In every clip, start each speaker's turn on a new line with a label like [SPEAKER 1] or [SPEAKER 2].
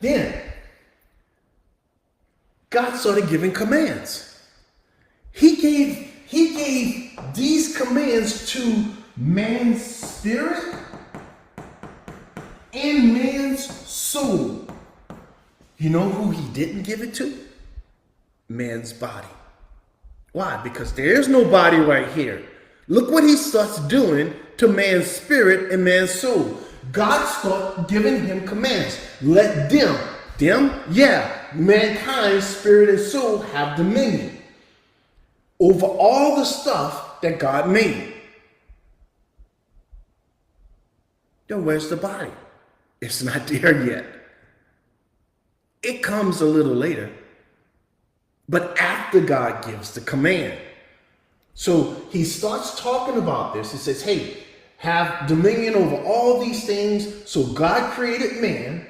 [SPEAKER 1] Then God started giving commands. He gave these commands to man's spirit and man's soul. You know who he didn't give it to? Man's body. Why? Because there is no body right here. Look what he starts doing to man's spirit and man's soul. God starts giving him commands. Let mankind's spirit and soul have dominion over all the stuff that God made. Then where's the body? It's not there yet. It comes a little later, but after God gives the command. So he starts talking about this. He says, hey, have dominion over all these things. So God created man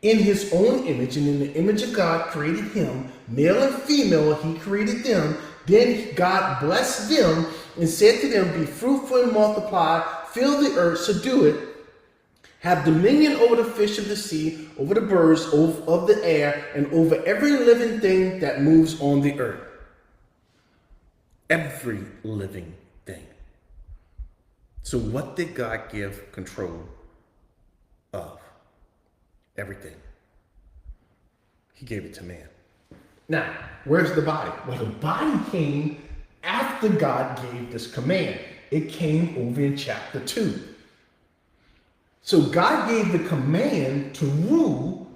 [SPEAKER 1] in his own image, and in the image of God created him, male and female, he created them. Then God blessed them and said to them, be fruitful and multiply, fill the earth, subdue it, have dominion over the fish of the sea, over the birds of the air, and over every living thing that moves on the earth. Every living thing. So what did God give control of? Everything. He gave it to man. Now, where's the body? Well, the body came after God gave this command. It came over in chapter 2. So God gave the command to rule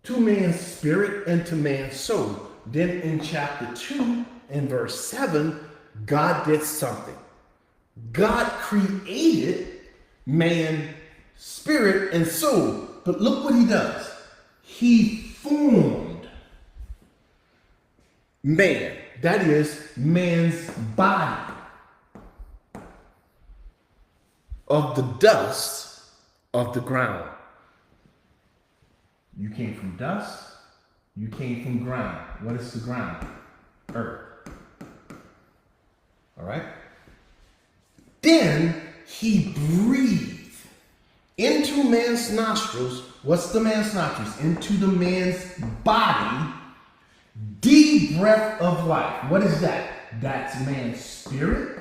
[SPEAKER 1] to man's spirit and to man's soul. Then in chapter 2 and verse 7, God did something. God created man, spirit, and soul. But look what he does. He formed man. That is man's body. Of the dust of the ground. You came from dust. You came from ground. What is the ground? Earth. All right? Then he breathed into man's nostrils. What's the man's nostrils? Into the man's body, the breath of life. What is that? That's man's spirit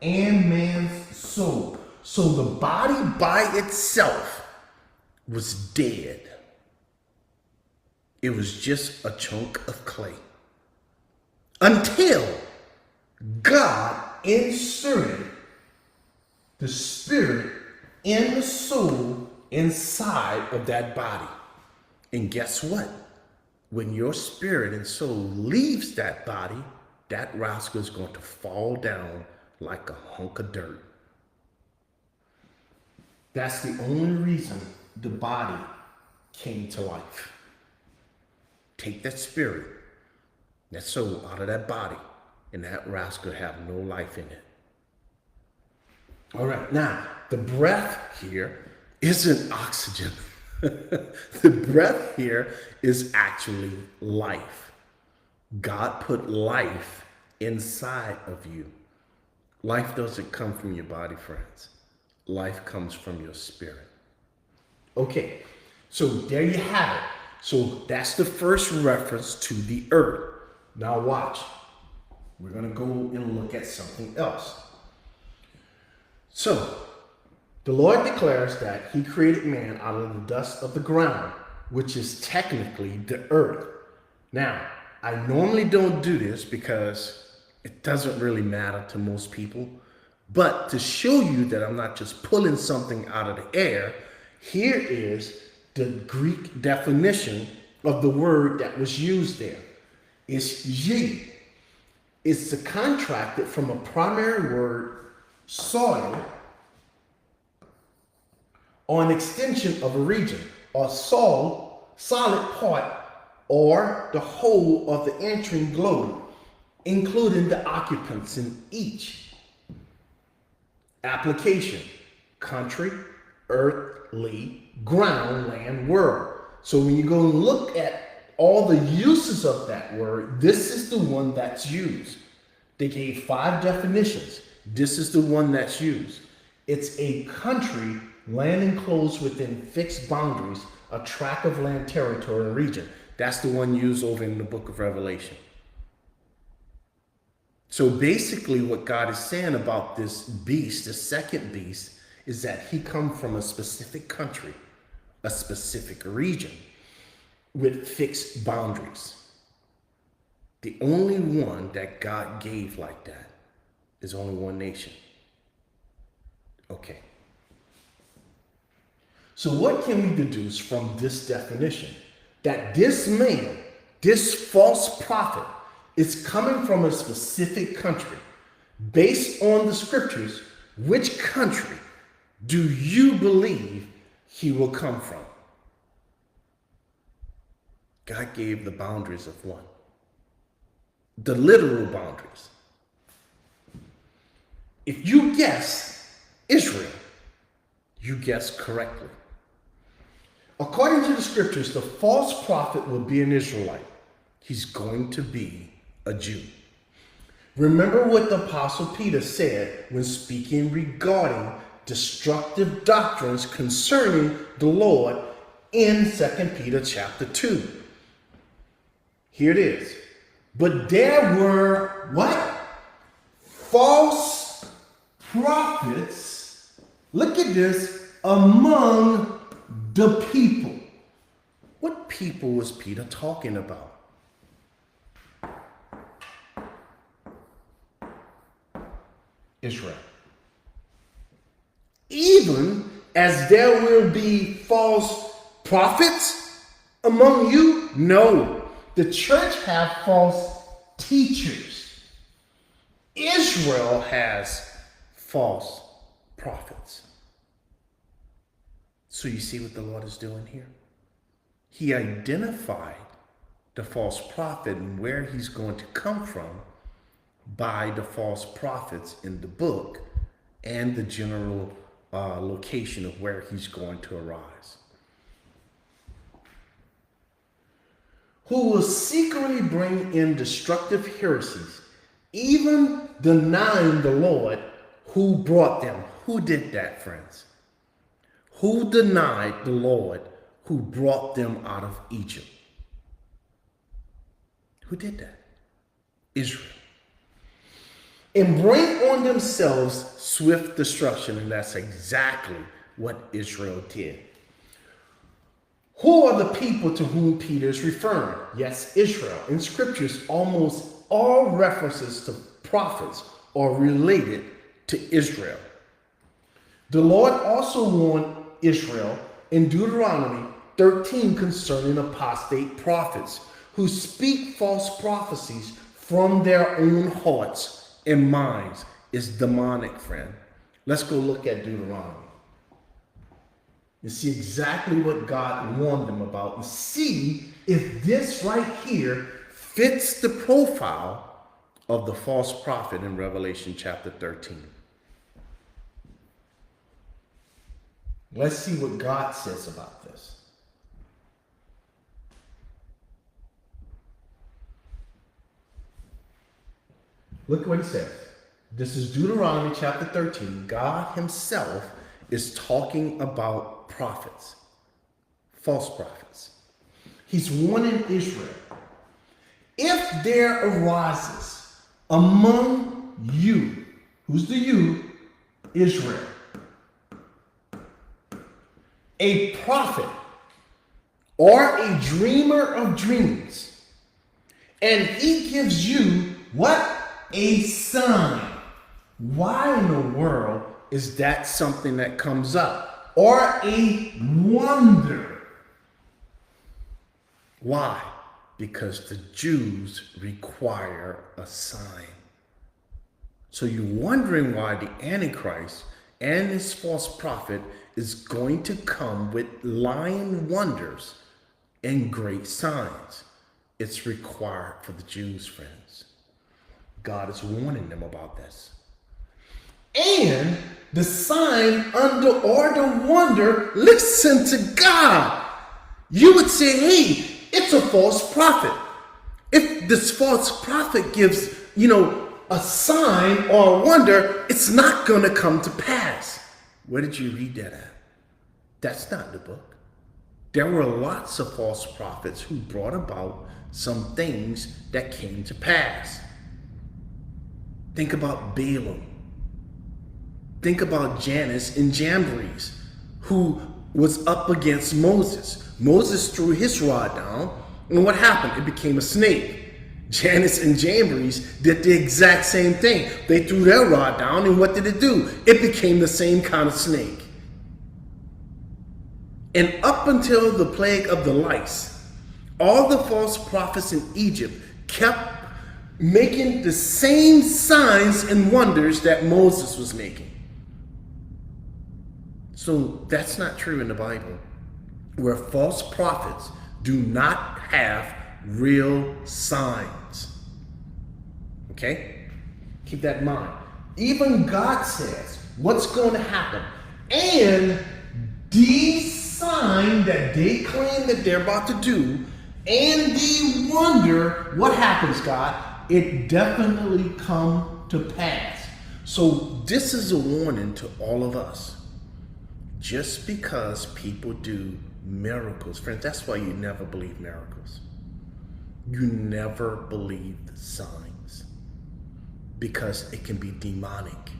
[SPEAKER 1] and man's soul. So the body by itself was dead. It was just a chunk of clay. Until God inserted the spirit and the soul inside of that body. And guess what? When your spirit and soul leaves that body, that rascal is going to fall down like a hunk of dirt. That's the only reason the body came to life. Take that spirit, that soul out of that body, and that rascal have no life in it. All right, now, the breath here isn't oxygen. The breath here is actually life. God put life inside of you. Life doesn't come from your body, friends. Life comes from your spirit. Okay, so there you have it. So that's the first reference to the earth. Now watch. We're going to go and look at something else. So, the Lord declares that he created man out of the dust of the ground, which is technically the earth. Now, I normally don't do this because it doesn't really matter to most people. But to show you that I'm not just pulling something out of the air, here is the Greek definition of the word that was used there. It's ye. It's contracted from a primary word, soil, or an extension of a region, or solid part, or the whole of the entering globe, including the occupants in each. Application: country, earthly, ground, land, world. So when you go and look at all the uses of that word, this is the one that's used. They gave 5 definitions. This is the one that's used. It's a country land enclosed within fixed boundaries, a tract of land, territory, and region. That's the one used over in the book of Revelation. So basically what God is saying about this beast, the second beast, is that he come from a specific country, a specific region with fixed boundaries. The only one that God gave like that is only one nation. Okay. So what can we deduce from this definition? That this man, this false prophet, is coming from a specific country. Based on the scriptures, which country do you believe he will come from? God gave the boundaries of one. The literal boundaries. If you guess Israel, you guess correctly. According to the scriptures, the false prophet will be an Israelite. He's going to be a Jew. Remember what the Apostle Peter said when speaking regarding destructive doctrines concerning the Lord in 2 Peter chapter 2. Here it is. But there were what? False prophets. Look at this. Among the people. What people was Peter talking about? Israel. Even as there will be false prophets among you? No. The church have false teachers. Israel has false prophets. So you see what the Lord is doing here? He identified the false prophet and where he's going to come from by the false prophets in the book and the general location of where he's going to arise. Who will secretly bring in destructive heresies, even denying the Lord who brought them. Who did that, friends? Who denied the Lord who brought them out of Egypt? Who did that? Israel. And bring on themselves swift destruction. And that's exactly what Israel did. Who are the people to whom Peter is referring? Yes, Israel. In scriptures, almost all references to prophets are related to Israel. The Lord also warned Israel in Deuteronomy 13 concerning apostate prophets who speak false prophecies from their own hearts and minds. Is demonic, friend. Let's go look at Deuteronomy and see exactly what God warned them about and see if this right here fits the profile of the false prophet in Revelation chapter 13. Let's see what God says about this. Look what he says. This is Deuteronomy chapter 13. God himself is talking about prophets, false prophets. He's warning Israel. If there arises among you, who's the you? Israel. A prophet or a dreamer of dreams, and he gives you what? A sign. Why in the world is that something that comes up? Or a wonder. Why? Because the Jews require a sign. So you're wondering why the Antichrist and his false prophet is going to come with lying wonders and great signs. It's required for the Jews, friends. God is warning them about this. And the sign under or the wonder, listen to God. You would say, hey, it's a false prophet. If this false prophet gives, a sign or a wonder, it's not going to come to pass. Where did you read that at? That's not the book. There were lots of false prophets who brought about some things that came to pass. Think about Balaam. Think about Jannes and Jambres, who was up against Moses. Moses threw his rod down, and what happened? It became a snake. Jannes and Jambres did the exact same thing. They threw their rod down, and what did it do? It became the same kind of snake. And up until the plague of the lice, all the false prophets in Egypt kept making the same signs and wonders that Moses was making. So that's not true in the Bible, where false prophets do not have real signs. Okay? Keep that in mind. Even God says what's going to happen. And these signs that they claim that they're about to do, and they wonder what happens, God, it definitely come to pass. So this is a warning to all of us. Just because people do miracles, friends, that's why you never believe miracles. You never believe the signs, because it can be demonic,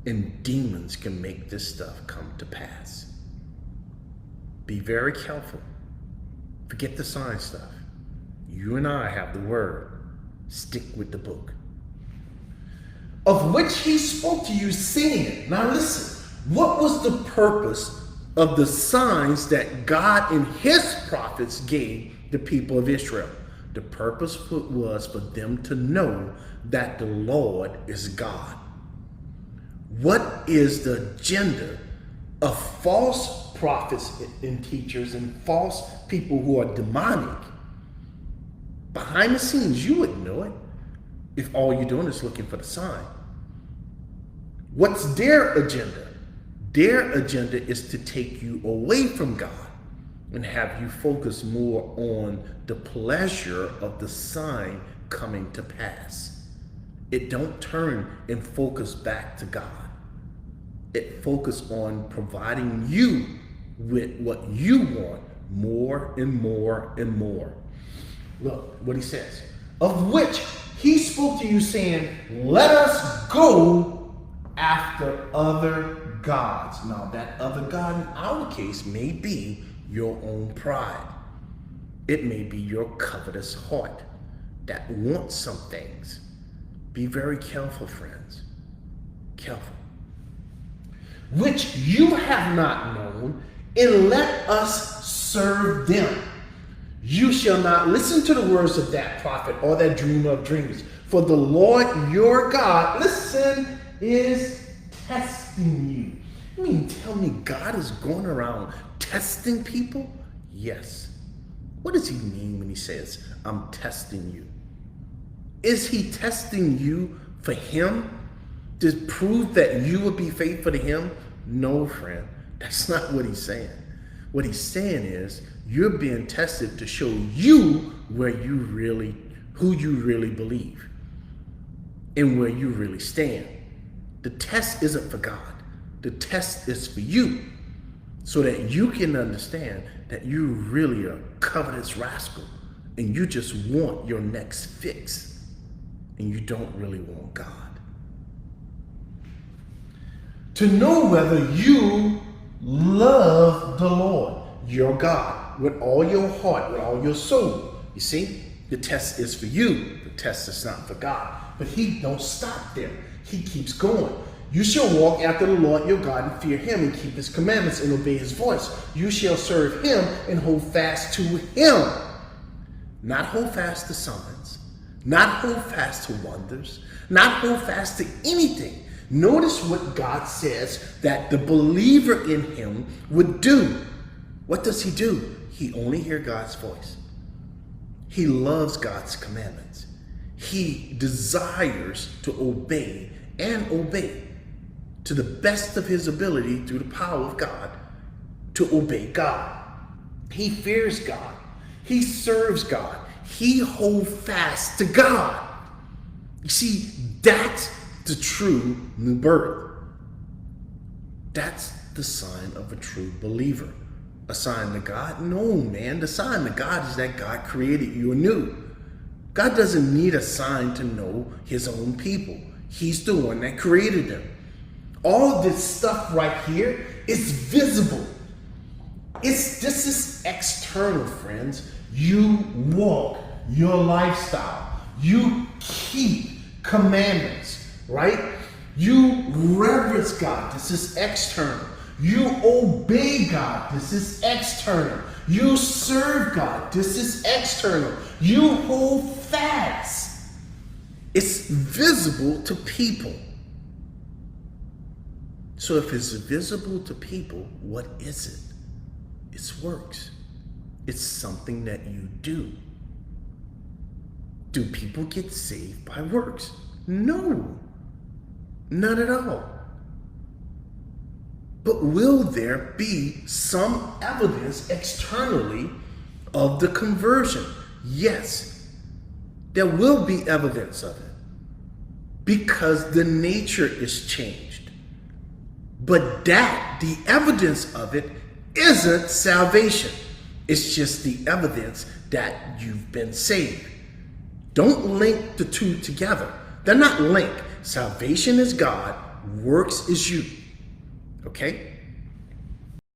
[SPEAKER 1] and demons can make this stuff come to pass. Be very careful. Forget the sign stuff. You and I have the word. Stick with the book. Of which he spoke to you, saying, now listen, what was the purpose of the signs that God and his prophets gave the people of Israel? The purpose was for them to know that the Lord is God. What is the agenda of false prophets and teachers and false people who are demonic? Behind the scenes, you wouldn't know it if all you're doing is looking for the sign. What's their agenda? Their agenda is to take you away from God and have you focus more on the pleasure of the sign coming to pass. It don't turn and focus back to God. It focus on providing you with what you want more and more and more. Look what he says. Of which he spoke to you, saying, let us go after other gods. Now that other god in our case may be your own pride. It may be your covetous heart that wants some things. Be very careful, friends. Careful. Which you have not known, and let us serve them. You shall not listen to the words of that prophet or that dreamer of dreams. For the Lord your God, listen, is testing you. You mean tell me God is going around testing people? Yes. What does he mean when he says, I'm testing you? Is he testing you for him? To prove that you will be faithful to him? No, friend. That's not what he's saying. What he's saying is you're being tested to show you who you really believe and where you really stand. The test isn't for God. The test is for you, so that you can understand that you really are a covetous rascal and you just want your next fix and you don't really want God. To know whether you love the Lord, your God, with all your heart, with all your soul. You see, the test is for you. The test is not for God. But he don't stop there. He keeps going. You shall walk after the Lord your God and fear him and keep his commandments and obey his voice. You shall serve him and hold fast to him. Not hold fast to signs. Not hold fast to wonders. Not hold fast to anything. Notice what God says that the believer in him would do. What does he do? He only hears God's voice. He loves God's commandments. He desires to obey and obey to the best of his ability through the power of God to obey God. He fears God. He serves God. He holds fast to God. You see, that's the true new birth. That's the sign of a true believer. A sign to God? No, man. The sign to God is that God created you anew. God doesn't need a sign to know his own people. He's the one that created them. All of this stuff right here is visible. This is external, friends. You walk your lifestyle. You keep commandments, right? You reverence God. This is external. You obey God. This is external. You serve God. This is external. You hold fast. It's visible to people. So if it's visible to people, what is it? It's works. It's something that you do. Do people get saved by works? No, not at all. But will there be some evidence externally of the conversion? Yes, there will be evidence of it because the nature is changed. But the evidence of it isn't salvation. It's just the evidence that you've been saved. Don't link the two together. They're not linked. Salvation is God, works is you. Okay?